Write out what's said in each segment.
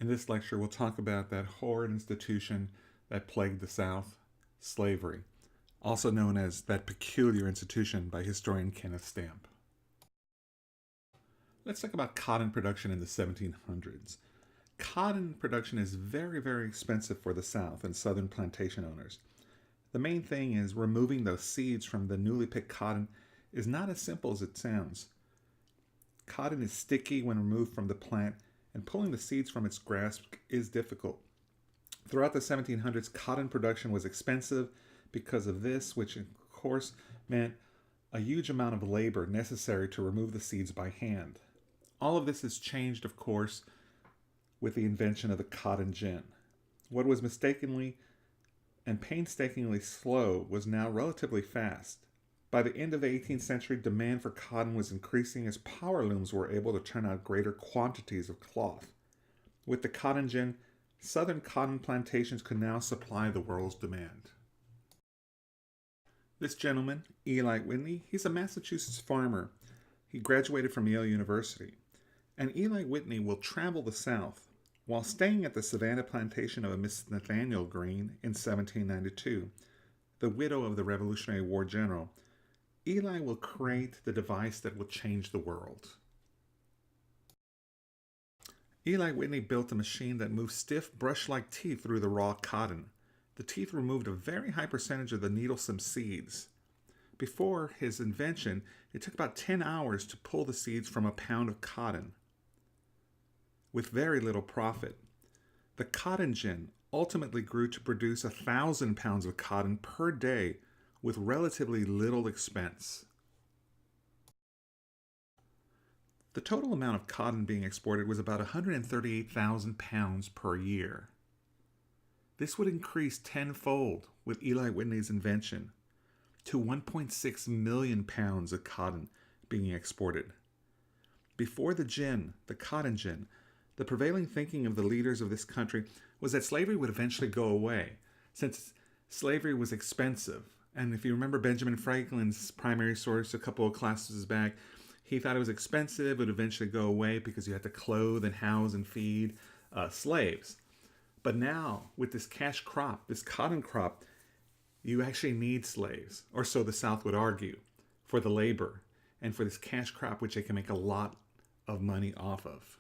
In this lecture, we'll talk about that horrid institution that plagued the South, slavery, also known as that peculiar institution by historian Kenneth Stamp. Let's talk about cotton production in the 1700s. Cotton production is very, very expensive for the South and Southern plantation owners. The main thing is removing those seeds from the newly picked cotton is not as simple as it sounds. Cotton is sticky when removed from the plant, and pulling the seeds from its grasp is difficult. Throughout the 1700s, cotton production was expensive because of this, which of course meant a huge amount of labor necessary to remove the seeds by hand. All of this has changed, of course, with the invention of the cotton gin. What was mistakenly and painstakingly slow was now relatively fast. By the end of the 18th century, demand for cotton was increasing as power looms were able to turn out greater quantities of cloth. With the cotton gin, southern cotton plantations could now supply the world's demand. This gentleman, Eli Whitney, he's a Massachusetts farmer. He graduated from Yale University. And Eli Whitney will travel the South. While staying at the Savannah plantation of a Miss Nathaniel Greene in 1792, the widow of the Revolutionary War general, Eli will create the device that will change the world. Eli Whitney built a machine that moved stiff, brush-like teeth through the raw cotton. The teeth removed a very high percentage of the needlesome seeds. Before his invention, it took about 10 hours to pull the seeds from a pound of cotton, with very little profit. The cotton gin ultimately grew to produce 1,000 pounds of cotton per day with relatively little expense. The total amount of cotton being exported was about 138,000 pounds per year. This would increase tenfold with Eli Whitney's invention to 1.6 million pounds of cotton being exported. Before the gin, the cotton gin, the prevailing thinking of the leaders of this country was that slavery would eventually go away, since slavery was expensive. And if you remember Benjamin Franklin's primary source a couple of classes back, he thought it was expensive, it would eventually go away because you had to clothe and house and feed slaves. But now, with this cash crop, this cotton crop, you actually need slaves, or so the South would argue, for the labor and for this cash crop, which they can make a lot of money off of.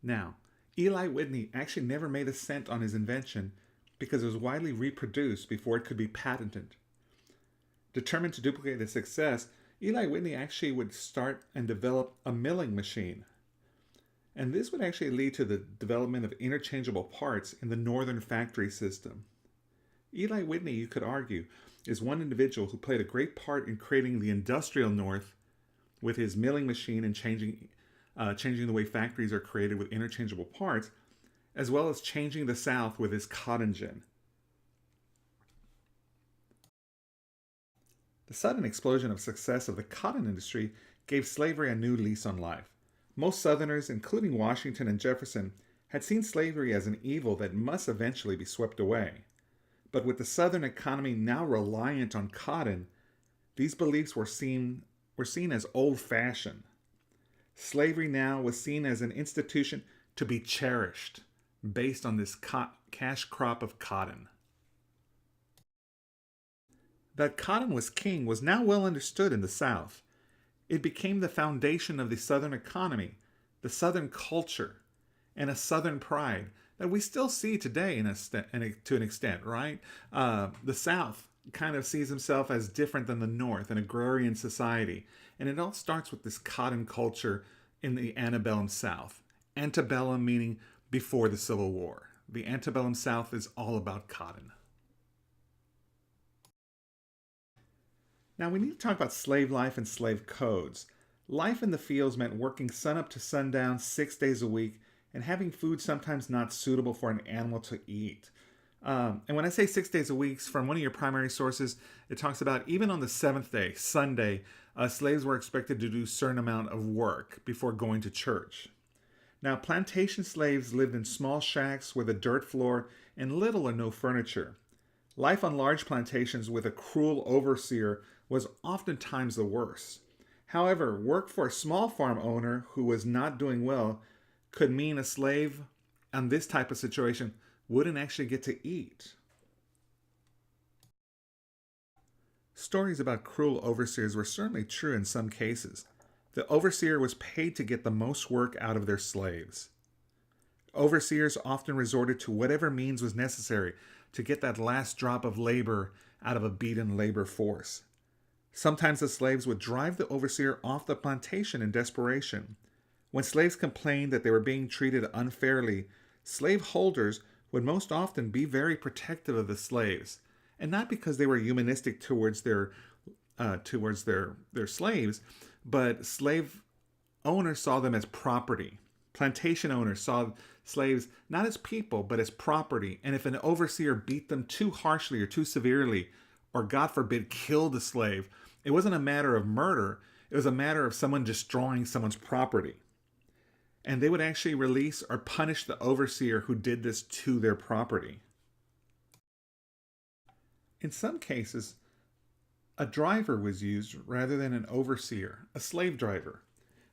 Now, Eli Whitney actually never made a cent on his invention because it was widely reproduced before it could be patented. Determined to duplicate the success, Eli Whitney actually would start and develop a milling machine. And this would actually lead to the development of interchangeable parts in the northern factory system. Eli Whitney, you could argue, is one individual who played a great part in creating the industrial North with his milling machine and changing the way factories are created with interchangeable parts, as well as changing the South with his cotton gin. The sudden explosion of success of the cotton industry gave slavery a new lease on life. Most Southerners, including Washington and Jefferson, had seen slavery as an evil that must eventually be swept away. But with the Southern economy now reliant on cotton, these beliefs were seen as old-fashioned. Slavery now was seen as an institution to be cherished, based on this cash crop of cotton. That cotton was king was now well understood in the South. It became the foundation of the Southern economy, the Southern culture, and a Southern pride that we still see today to an extent, right? The South kind of sees himself as different than the North, an agrarian society. And it all starts with this cotton culture in the antebellum South. Antebellum meaning before the Civil War. The antebellum South is all about cotton. Now we need to talk about slave life and slave codes. Life in the fields meant working sunup to sundown 6 days a week and having food sometimes not suitable for an animal to eat. And when I say 6 days a week, from one of your primary sources, it talks about even on the seventh day, Sunday, slaves were expected to do a certain amount of work before going to church. Now, plantation slaves lived in small shacks with a dirt floor and little or no furniture. Life on large plantations with a cruel overseer was oftentimes the worst. However, work for a small farm owner who was not doing well could mean a slave on this type of situation wouldn't actually get to eat. Stories about cruel overseers were certainly true in some cases. The overseer was paid to get the most work out of their slaves. Overseers often resorted to whatever means was necessary to get that last drop of labor out of a beaten labor force. Sometimes the slaves would drive the overseer off the plantation in desperation. When slaves complained that they were being treated unfairly, slave holders would most often be very protective of the slaves, and not because they were humanistic towards their slaves, but slave owners saw them as property. Plantation owners saw slaves not as people, but as property. And if an overseer beat them too harshly or too severely, or God forbid, killed a slave, it wasn't a matter of murder. It was a matter of someone destroying someone's property. And they would actually release or punish the overseer who did this to their property. In some cases, a driver was used rather than an overseer, a slave driver.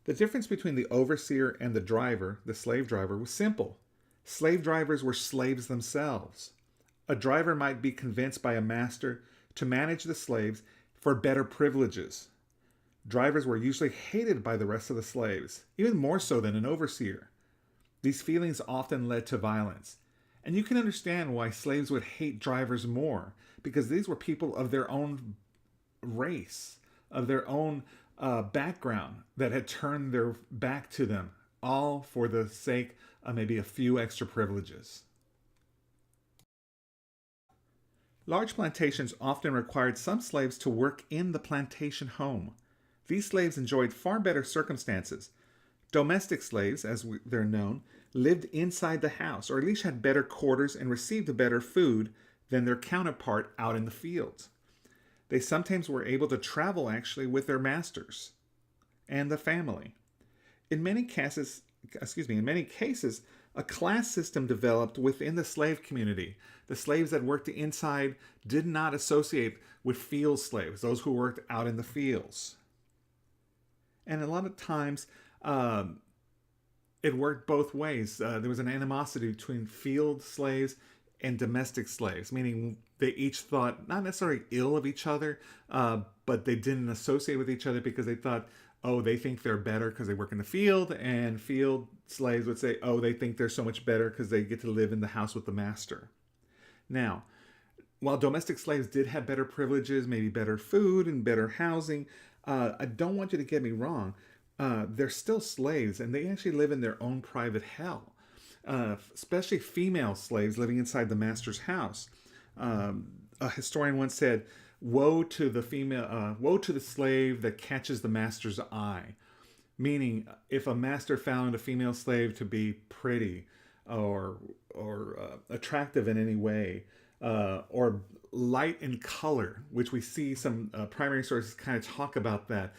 The difference between the overseer and the slave driver, was simple. Slave drivers were slaves themselves. A driver might be convinced by a master to manage the slaves for better privileges. Drivers were usually hated by the rest of the slaves, even more so than an overseer. These feelings often led to violence. And you can understand why slaves would hate drivers more, because these were people of their own race, of their own background, that had turned their back to them, all for the sake of maybe a few extra privileges. Large plantations often required some slaves to work in the plantation home. These slaves enjoyed far better circumstances. Domestic slaves, as they're known, lived inside the house, or at least had better quarters and received better food than their counterpart out in the fields. They sometimes were able to travel actually with their masters and the family. In many cases, a class system developed within the slave community. The slaves that worked inside did not associate with field slaves, those who worked out in the fields. And a lot of times, it worked both ways. There was an animosity between field slaves and domestic slaves, meaning they each thought not necessarily ill of each other, but they didn't associate with each other because they thought, oh, they think they're better because they work in the field, and field slaves would say, oh, they think they're so much better because they get to live in the house with the master. Now, while domestic slaves did have better privileges, maybe better food and better housing, I don't want you to get me wrong. They're still slaves, and they actually live in their own private hell. Especially female slaves living inside the master's house. A historian once said, woe to the slave that catches the master's eye. Meaning, if a master found a female slave to be pretty or attractive in any way, or light in color, which we see some primary sources kind of talk about that,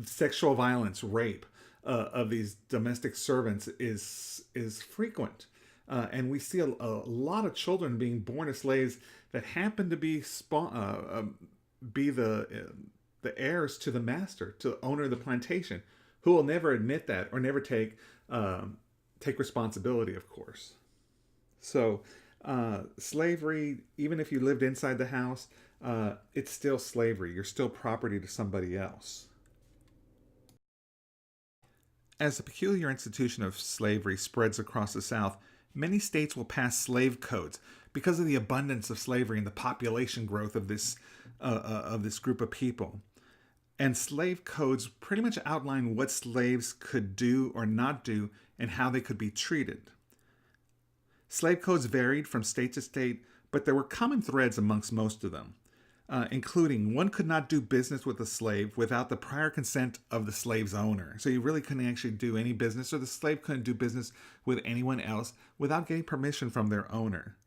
sexual violence, rape of these domestic servants is frequent. And we see a lot of children being born as slaves that happen to be the heirs to the master, to the owner of the plantation, who will never admit that or never take responsibility, of course. So slavery, even if you lived inside the house, it's still slavery. You're still property to somebody else. As the peculiar institution of slavery spreads across the South, many states will pass slave codes because of the abundance of slavery and the population growth of this group of people. And slave codes pretty much outline what slaves could do or not do and how they could be treated. Slave codes varied from state to state, but there were common threads amongst most of them, including one could not do business with a slave without the prior consent of the slave's owner. So you really couldn't actually do any business, or the slave couldn't do business with anyone else without getting permission from their owner.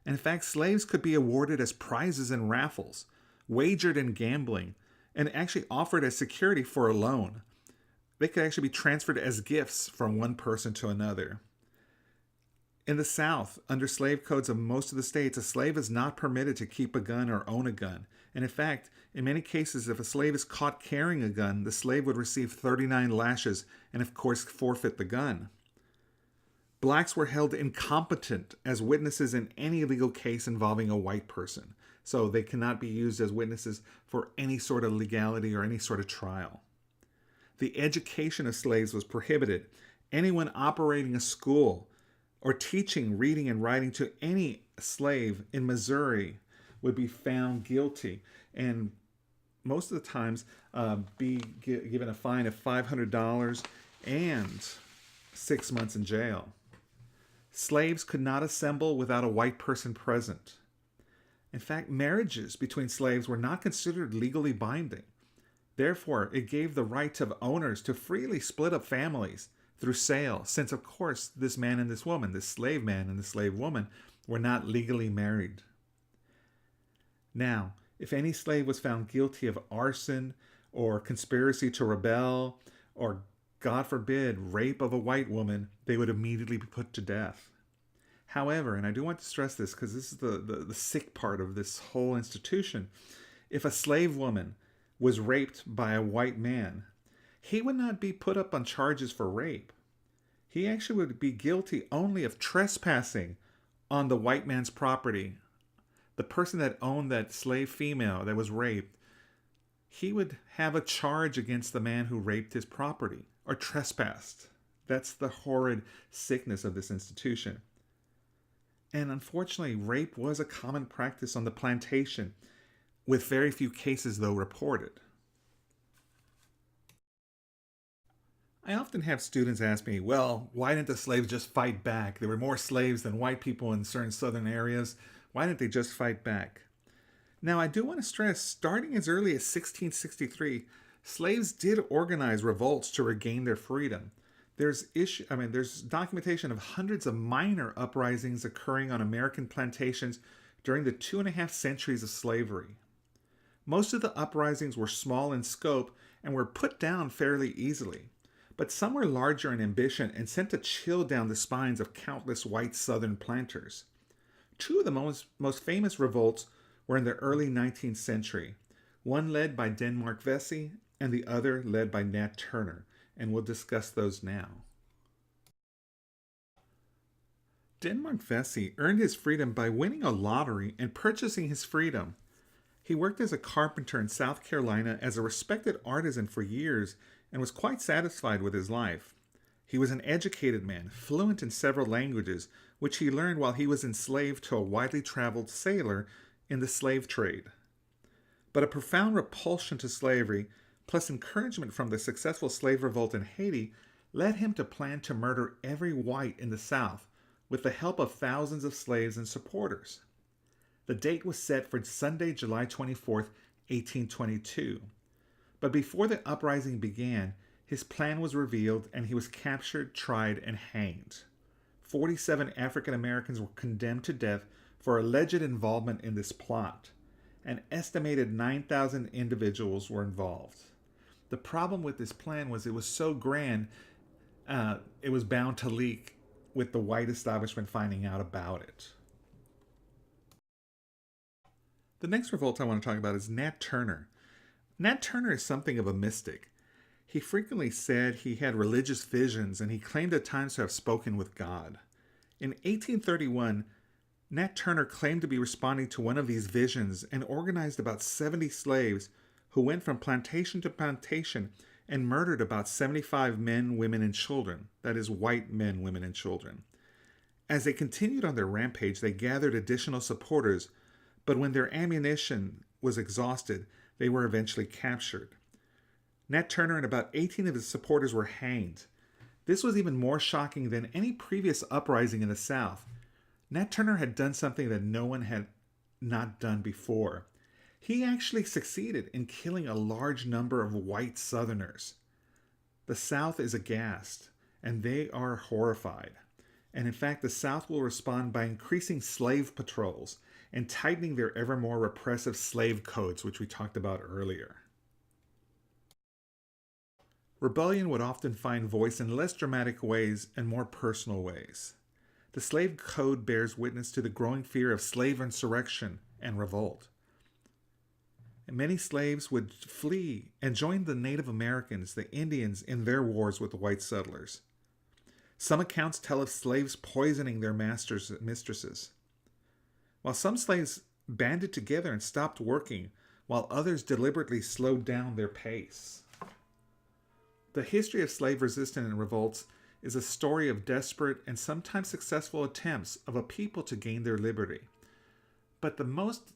And in fact, slaves could be awarded as prizes in raffles, wagered in gambling, and actually offered as security for a loan. They could actually be transferred as gifts from one person to another. In the South, under slave codes of most of the states, a slave is not permitted to keep a gun or own a gun. And in fact, in many cases, if a slave is caught carrying a gun, the slave would receive 39 lashes and, of course, forfeit the gun. Blacks were held incompetent as witnesses in any legal case involving a white person, so they cannot be used as witnesses for any sort of legality or any sort of trial. The education of slaves was prohibited. Anyone operating a school or teaching reading and writing to any slave in Missouri would be found guilty and most of the times be given a fine of $500 and 6 months in jail. Slaves could not assemble without a white person present. In fact, marriages between slaves were not considered legally binding. Therefore, it gave the right to owners to freely split up families through sale, since, of course, this man and this woman, this slave man and the slave woman, were not legally married. Now, if any slave was found guilty of arson or conspiracy to rebel or, God forbid, rape of a white woman, they would immediately be put to death. However, and I do want to stress this because this is the sick part of this whole institution, if a slave woman was raped by a white man, he would not be put up on charges for rape. He actually would be guilty only of trespassing on the white man's property. The person that owned that slave female that was raped, he would have a charge against the man who raped his property or trespassed. That's the horrid sickness of this institution. And unfortunately, rape was a common practice on the plantation, with very few cases, though, reported. I often have students ask me, well, why didn't the slaves just fight back? There were more slaves than white people in certain southern areas. Why didn't they just fight back? Now, I do want to stress, starting as early as 1663, slaves did organize revolts to regain their freedom. There's documentation of hundreds of minor uprisings occurring on American plantations during the 2.5 centuries of slavery. Most of the uprisings were small in scope and were put down fairly easily, but some were larger in ambition and sent a chill down the spines of countless white Southern planters. Two of the most famous revolts were in the early 19th century, one led by Denmark Vesey and the other led by Nat Turner, and we'll discuss those now. Denmark Vesey earned his freedom by winning a lottery and purchasing his freedom. He worked as a carpenter in South Carolina as a respected artisan for years and was quite satisfied with his life. He was an educated man, fluent in several languages, which he learned while he was enslaved to a widely traveled sailor in the slave trade. But a profound repulsion to slavery, plus encouragement from the successful slave revolt in Haiti, led him to plan to murder every white in the South with the help of thousands of slaves and supporters. The date was set for Sunday, July 24th, 1822. But before the uprising began, his plan was revealed and he was captured, tried, and hanged. 47 African Americans were condemned to death for alleged involvement in this plot. An estimated 9,000 individuals were involved. The problem with this plan was it was so grand, it was bound to leak with the white establishment finding out about it. The next revolt I want to talk about is Nat Turner. Nat Turner is something of a mystic. He frequently said he had religious visions and he claimed at times to have spoken with God. In 1831, Nat Turner claimed to be responding to one of these visions and organized about 70 slaves who went from plantation to plantation and murdered about 75 men, women, and children. That is, white men, women, and children. As they continued on their rampage, they gathered additional supporters, but when their ammunition was exhausted, they were eventually captured. Nat Turner and about 18 of his supporters were hanged. This was even more shocking than any previous uprising in the South. Nat Turner had done something that no one had not done before. He actually succeeded in killing a large number of white Southerners. The South is aghast, and they are horrified. And in fact, the South will respond by increasing slave patrols and tightening their ever more repressive slave codes, which we talked about earlier. Rebellion would often find voice in less dramatic ways and more personal ways. The slave code bears witness to the growing fear of slave insurrection and revolt. And many slaves would flee and join the Native Americans, the Indians, in their wars with the white settlers. Some accounts tell of slaves poisoning their masters and mistresses. While some slaves banded together and stopped working, while others deliberately slowed down their pace. The history of slave resistance and revolts is a story of desperate and sometimes successful attempts of a people to gain their liberty. But the most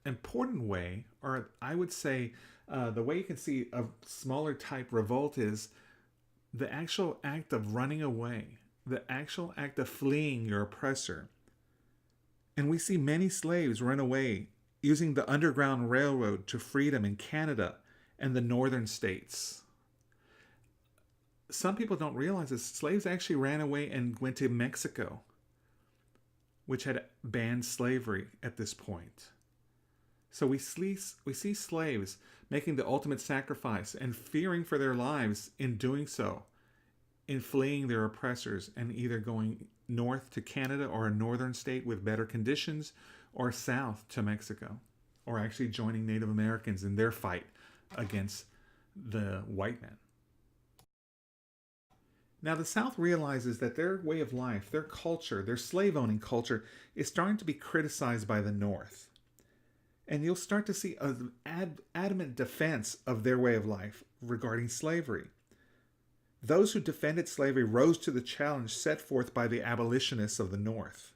important way, or I would say the way you can see a smaller type revolt, is the actual act of running away, the actual act of fleeing your oppressor. And we see many slaves run away using the Underground Railroad to freedom in Canada and the northern states. Some people don't realize this. Slaves actually ran away and went to Mexico, which had banned slavery at this point. So we see slaves making the ultimate sacrifice and fearing for their lives in doing so, in fleeing their oppressors and either going north to Canada or a northern state with better conditions, or south to Mexico, or actually joining Native Americans in their fight against the white men. Now, the South realizes that their way of life, their culture, their slave-owning culture, is starting to be criticized by the North. And you'll start to see an adamant defense of their way of life regarding slavery. Those who defended slavery rose to the challenge set forth by the abolitionists of the North.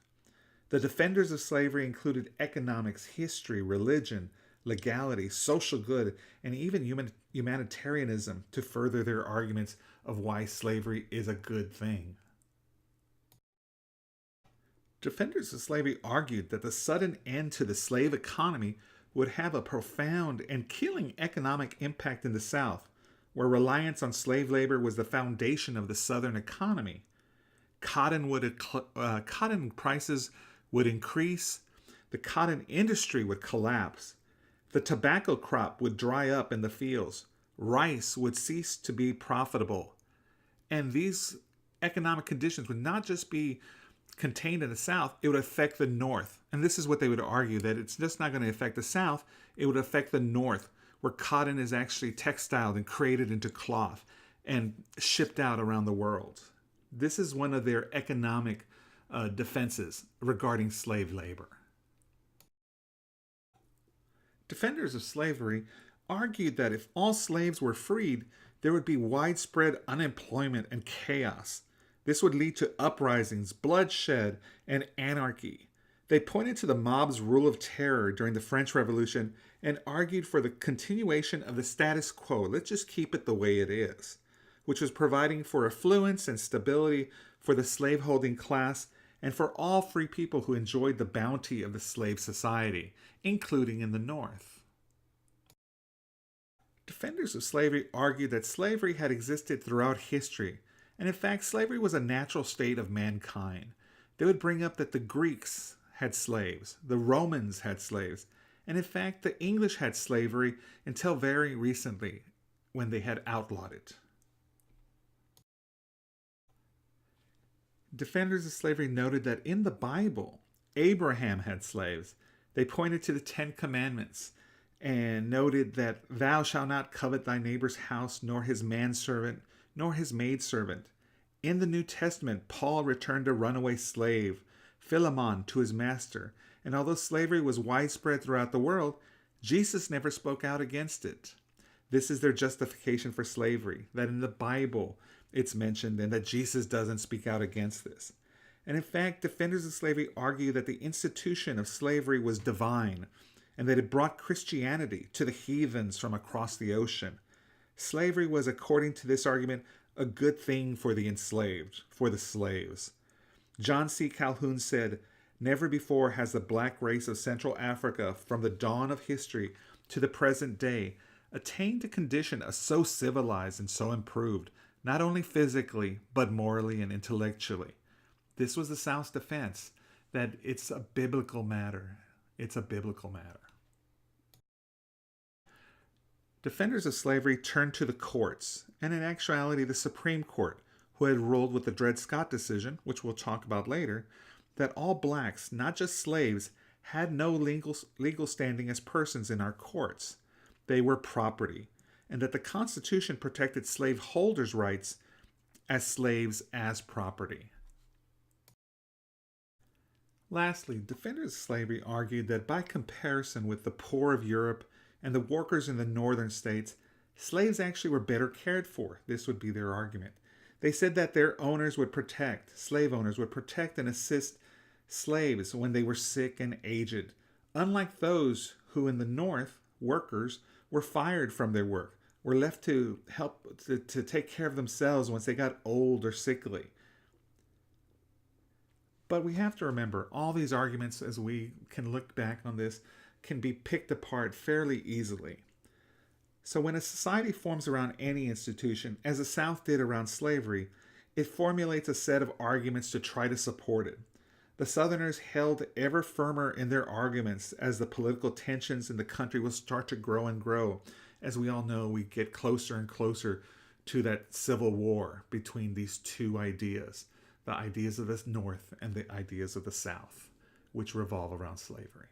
The defenders of slavery included economics, history, religion, legality, social good, and even humanitarianism to further their arguments of why slavery is a good thing. Defenders of slavery argued that the sudden end to the slave economy would have a profound and killing economic impact in the South, where reliance on slave labor was the foundation of the Southern economy. Cotton prices would increase, the cotton industry would collapse, the tobacco crop would dry up in the fields, rice would cease to be profitable, and these economic conditions would not just be contained in the South, it would affect the North. And this is what they would argue, that it's just not going to affect the South, it would affect the North, where cotton is actually textiled and created into cloth and shipped out around the world. This is one of their economic defenses regarding slave labor. Defenders of slavery argued that if all slaves were freed, there would be widespread unemployment and chaos. This would lead to uprisings, bloodshed, and anarchy. They pointed to the mob's rule of terror during the French Revolution and argued for the continuation of the status quo. Let's just keep it the way it is, which was providing for affluence and stability for the slaveholding class and for all free people who enjoyed the bounty of the slave society, including in the North. Defenders of slavery argued that slavery had existed throughout history, and in fact, slavery was a natural state of mankind. They would bring up that the Greeks had slaves, the Romans had slaves, and in fact, the English had slavery until very recently, when they had outlawed it. Defenders of slavery noted that in the Bible, Abraham had slaves. They pointed to the Ten Commandments and noted that thou shalt not covet thy neighbor's house, nor his manservant, nor his maidservant. In the New Testament, Paul returned a runaway slave, Philemon, to his master, and although slavery was widespread throughout the world, Jesus never spoke out against it. This is their justification for slavery, that in the Bible it's mentioned and that Jesus doesn't speak out against this. And in fact, defenders of slavery argue that the institution of slavery was divine and that it brought Christianity to the heathens from across the ocean. Slavery was, according to this argument, a good thing for the enslaved, for the slaves. John C. Calhoun said, "Never before has the black race of Central Africa, from the dawn of history to the present day, attained a condition so civilized and so improved, not only physically, but morally and intellectually." This was the South's defense, that it's a biblical matter. It's a biblical matter. Defenders of slavery turned to the courts, and in actuality the Supreme Court, who had ruled with the Dred Scott decision, which we'll talk about later, that all blacks, not just slaves, had no legal standing as persons in our courts. They were property, and that the Constitution protected slaveholders' rights as slaves as property. Lastly, defenders of slavery argued that by comparison with the poor of Europe and the workers in the northern states, slaves actually were better cared for. This would be their argument. They said that their slave owners would protect and assist slaves when they were sick and aged, unlike those who in the North, workers, were fired from their work, were left to help to take care of themselves once they got old or sickly. But we have to remember, all these arguments, as we can look back on this, can be picked apart fairly easily. So when a society forms around any institution, as the South did around slavery, it formulates a set of arguments to try to support it. The Southerners held ever firmer in their arguments as the political tensions in the country will start to grow and grow. As we all know, we get closer and closer to that civil war between these two ideas, the ideas of the North and the ideas of the South, which revolve around slavery.